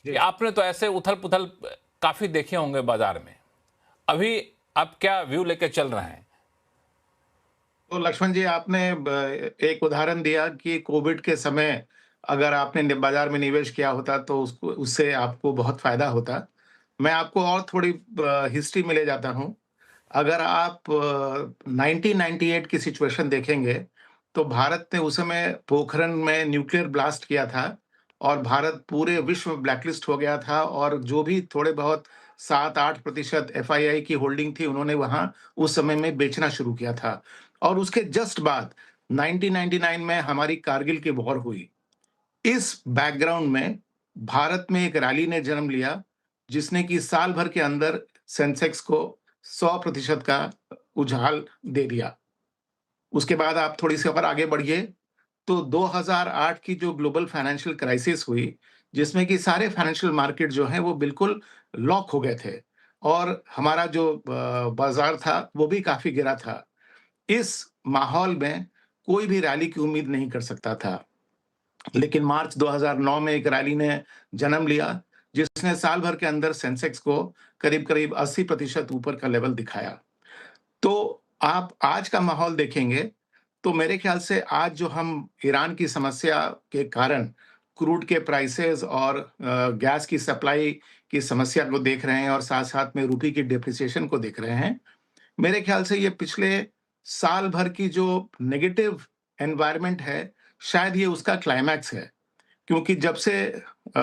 कि जी। आपने तो ऐसे उथल-पुथल काफ़ी देखे होंगे बाज़ार में। अभी आप क्या व्यू लेके चल रहे हैं? तो लक्ष्मण जी, आपने एक उदाहरण दिया कि कोविड के समय अगर आपने बाजार में निवेश किया होता तो उसको उससे आपको बहुत फायदा होता। मैं आपको और थोड़ी हिस्ट्री में ले जाता हूँ। अगर आप 1998 की सिचुएशन देखेंगे, तो भारत ने उस समय पोखरण में न्यूक्लियर ब्लास्ट किया था और भारत पूरे विश्व में ब्लैकलिस्ट हो गया था और जो भी थोड़े बहुत 7-8% एफआईआई की होल्डिंग थी, उन्होंने वहाँ उस समय में बेचना शुरू किया था। और उसके जस्ट बाद 1999 में हमारी कारगिल की वॉर हुई। इस बैकग्राउंड में भारत में एक रैली ने जन्म लिया, जिसने कि साल भर के अंदर सेंसेक्स को 100% का उछाल दे दिया। उसके बाद आप थोड़ी-सी और आगे बढ़िए, तो 2008 की जो ग्लोबल फाइनेंशियल क्राइसिस हुई, जिसमें कि सारे फाइनेंशियल मार्केट जो हैं, वो बिल्कुल लॉक हो गए थे और हमारा जो बाज़ार था, वो भी काफ़ी गिरा था। इस माहौल में कोई भी रैली की उम्मीद नहीं कर सकता था। लेकिन मार्च 2009 में एक रैली ने जन्म लिया, जिसने साल भर के अंदर सेंसेक्स को करीब-करीब 80% ऊपर का लेवल दिखाया। तो आप आज का माहौल देखेंगे, तो मेरे ख्याल से आज जो हम ईरान की समस्या के कारण क्रूड के प्राइसेज़ और गैस की सप्लाई की समस्या को देख रहे हैं और साथ-साथ में रूपी की डेप्रिसिएशन को देख रहे हैं। मेरे ख्याल से ये पिछले साल भर की जो नेगेटिव एनवायरनमेंट है, शायद ये उसका क्लाइमैक्स है। क्योंकि जब से अ,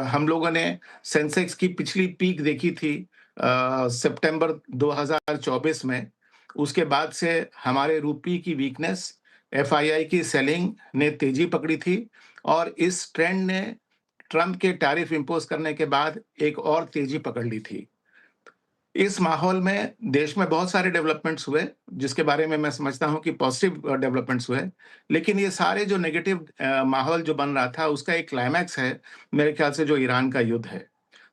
हम लोगों ने सेंसेक्स की पिछली पीक देखी थी सितंबर 2024 में, उसके बाद से हमारे रूपी की वीकनेस, एफआईआई की सेलिंग ने तेजी पकड़ी थी और इस ट्रेंड ने ट्रंप के टैरिफ इम्पोज़ करने के बाद एक और तेजी पकड़ ली थी। इस माहौल में देश में बहुत सारे डेवलपमेंट्स हुए, जिसके बारे में मैं समझता हूँ कि पॉजिटिव डेवलपमेंट्स हुए। लेकिन ये सारे जो नेगेटिव माहौल जो बन रहा था, उसका एक क्लाइमैक्स है, मेरे ख्याल से जो ईरान का युद्ध है।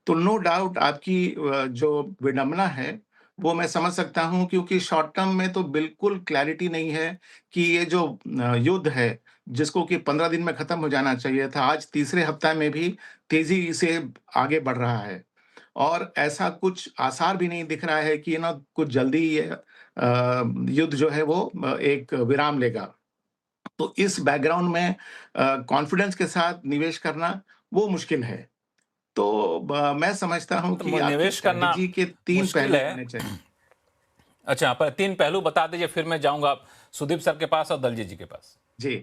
तो नो डाउट आपकी जो विडंबना है, वो मैं समझ सकता हूँ क्योंकि शॉर्ट टर्म में तो बिल्कुल क्लैरिटी नहीं है कि ये जो युद्ध है, जिसको कि 15 दिन में खत्म हो जाना चाहिए था, आज तीसरे हफ्ता में भी तेज़ी से आगे बढ़ रहा है। और ऐसा कुछ आसार भी नहीं दिख रहा है कि ना कुछ जल्दी ये युद्ध जो है वो एक विराम लेगा। तो इस बैकग्राउंड में कॉन्फिडेंस के साथ निवेश करना वो मुश्किल है। तो मैं समझता हूँ कि तो आपकी निवेश करना स्ट्रैटेजी के 3 मुश्किल पहलू है। होने चाहिए। अच्छा, पर 3 पहलू बता दीजिए, फिर मैं जाऊँगा सुदीप सर के पास और दलजीत जी के पास। जी,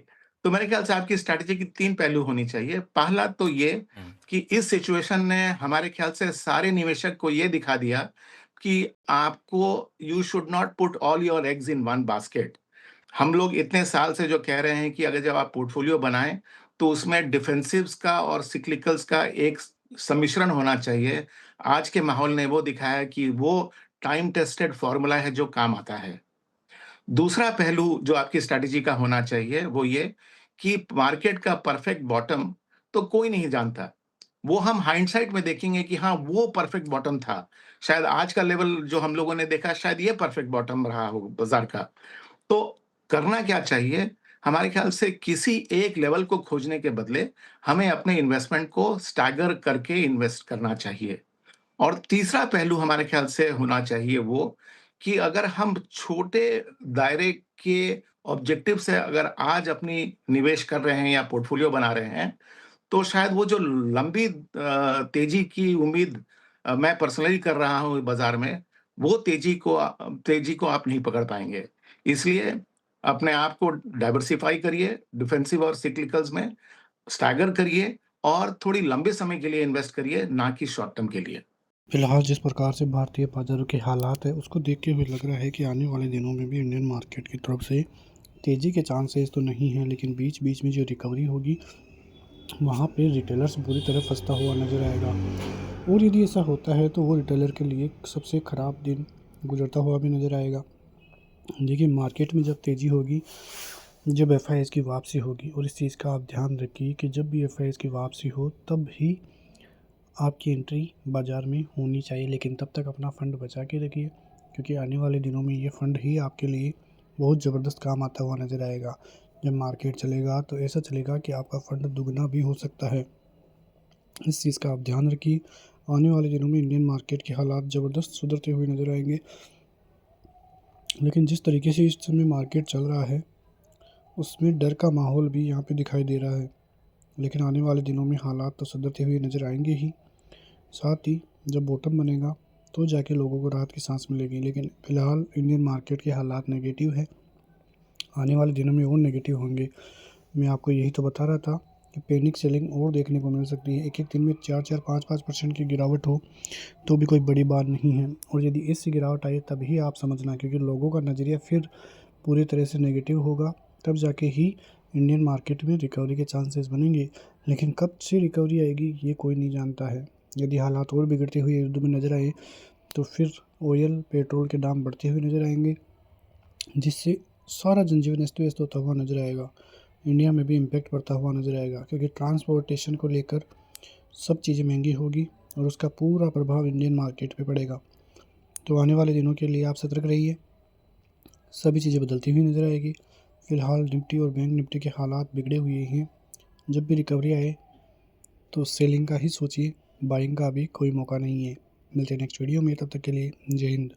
तो मेरे ख्याल से आपकी स्ट्रैटेजी की 3 पहलू होनी चाहिए। पहला तो ये हुँ। कि इस सिचुएशन ने हमारे ख्याल से सारे निवेशक को ये दिखा दिया कि आपको you should not put all your eggs in one basket. हम लोग इतने साल से जो कह रहे हैं कि अगर जब आप पोर्टफोलियो बनाएँ, तो उसमें डिफेंसिव्स का और सिक्लिकल्स का एक सम्मिश्रण होना चाहिए। आज के माहौल ने वो दिखाया कि वो टाइम टेस्टेड फ़ॉर्मूला है जो काम आता है। दूसरा पहलू जो आपकी स्ट्रैटेजी का होना चाहिए, वो ये कि मार्केट का परफेक्ट बॉटम तो कोई नहीं जानता। वो हम हाइंडसाइट में देखेंगे कि हाँ, वो परफेक्ट बॉटम था। शायद आज का लेवल जो हम लोगों ने देखा, शायद ये परफेक्ट बॉटम रहा हो बाज़ार का। तो करना क्या चाहिए? हमारे ख्याल से किसी एक लेवल को खोजने के बदले, हमें अपने इन्वेस्टमेंट को स्टैगर करके इन्वेस्ट करना चाहिए। और तीसरा पहलू हमारे ख्याल से होना चाहिए वो कि अगर हम छोटे दायरे के ऑब्जेक्टिव से अगर आज अपनी निवेश कर रहे हैं या पोर्टफोलियो बना रहे हैं, तो शायद वो जो लंबी तेजी की उम्मीद मैं पर्सनली कर रहा हूँ बाज़ार में, वो तेजी को आप नहीं पकड़ पाएँगे। इसलिए अपने आप को डाइवर्सिफ़ाई करिए, डिफेंसिव और सिक्लिकल्स में, स्टैगर करिए और थोड़ी लंबे समय के लिए इन्वेस्ट करिए, ना कि शॉर्ट टर्म के लिए। फिलहाल जिस प्रकार से भारतीय बाज़ारों के हालात हैं, उसको देखते हुए लग रहा है कि आने वाले दिनों में भी इंडियन मार्केट की तरफ से तेज़ी के चांसेस तो नहीं हैं, लेकिन बीच-बीच में जो रिकवरी होगी, वहाँ पे रिटेलर्स पूरी तरह फँसता हुआ नज़र आएगा। और यदि ऐसा होता है, तो वो रिटेलर के लिए सबसे ख़राब दिन गुज़रता हुआ भी नज़र आएगा। देखिए, मार्केट में जब तेज़ी होगी, जब एफआईआईज़ की वापसी होगी, और इस चीज़ का आप ध्यान रखिए कि जब भी एफआईआईज़ की वापसी हो, तब ही आपकी एंट्री बाज़ार में होनी चाहिए, लेकिन तब तक अपना फ़ंड बचा के रखिए, क्योंकि आने वाले दिनों में ये फ़ंड ही आपके लिए बहुत ज़बरदस्त काम आता हुआ नज़र आएगा। जब मार्केट चलेगा तो ऐसा चलेगा कि आपका फ़ंड दुगना भी हो सकता है। इस चीज़ का आप ध्यान रखिए। आने वाले दिनों में इंडियन मार्केट के हालात ज़बरदस्त सुधरते हुए नज़र आएंगे, लेकिन जिस तरीके से इस समय मार्केट चल रहा है उसमें डर का माहौल भी यहाँ पे दिखाई दे रहा है। लेकिन आने वाले दिनों में हालात तो सुधरते हुए नज़र आएंगे ही, साथ ही जब बॉटम बनेगा तो जाके लोगों को राहत की सांस मिलेगी। लेकिन फ़िलहाल इंडियन मार्केट के हालात नेगेटिव है, आने वाले दिनों में और नेगेटिव होंगे। मैं आपको यही तो बता रहा था कि पैनिक सेलिंग और देखने को मिल सकती है। एक-एक दिन में 4-4, 5-5% की गिरावट हो तो भी कोई बड़ी बात नहीं है, और यदि इससे गिरावट आए तभी आप समझना, क्योंकि लोगों का नज़रिया फिर पूरी तरह से नेगेटिव होगा, तब जाके ही इंडियन मार्केट में रिकवरी के चांसेस बनेंगे। लेकिन कब से रिकवरी आएगी ये कोई नहीं जानता है। यदि हालात और बिगड़ते हुए युद्ध में नज़र आए तो फिर ऑयल पेट्रोल के दाम बढ़ते हुए नज़र आएंगे, जिससे सारा जनजीवन अस्त व्यस्त होता हुआ नज़र आएगा। इंडिया में भी इम्पैक्ट पड़ता हुआ नज़र आएगा, क्योंकि ट्रांसपोर्टेशन को लेकर सब चीज़ें महंगी होगी और उसका पूरा प्रभाव इंडियन मार्केट पे पड़ेगा। तो आने वाले दिनों के लिए आप सतर्क रहिए, सभी चीज़ें बदलती हुई नज़र आएगी। फ़िलहाल निफ्टी और बैंक निफ्टी के हालात बिगड़े हुए हैं। जब भी रिकवरी आए तो सेलिंग का ही सोचिए, बाइंग का अभी कोई मौका नहीं है। मिलते हैं नेक्स्ट वीडियो में, तब तक के लिए जय हिंद।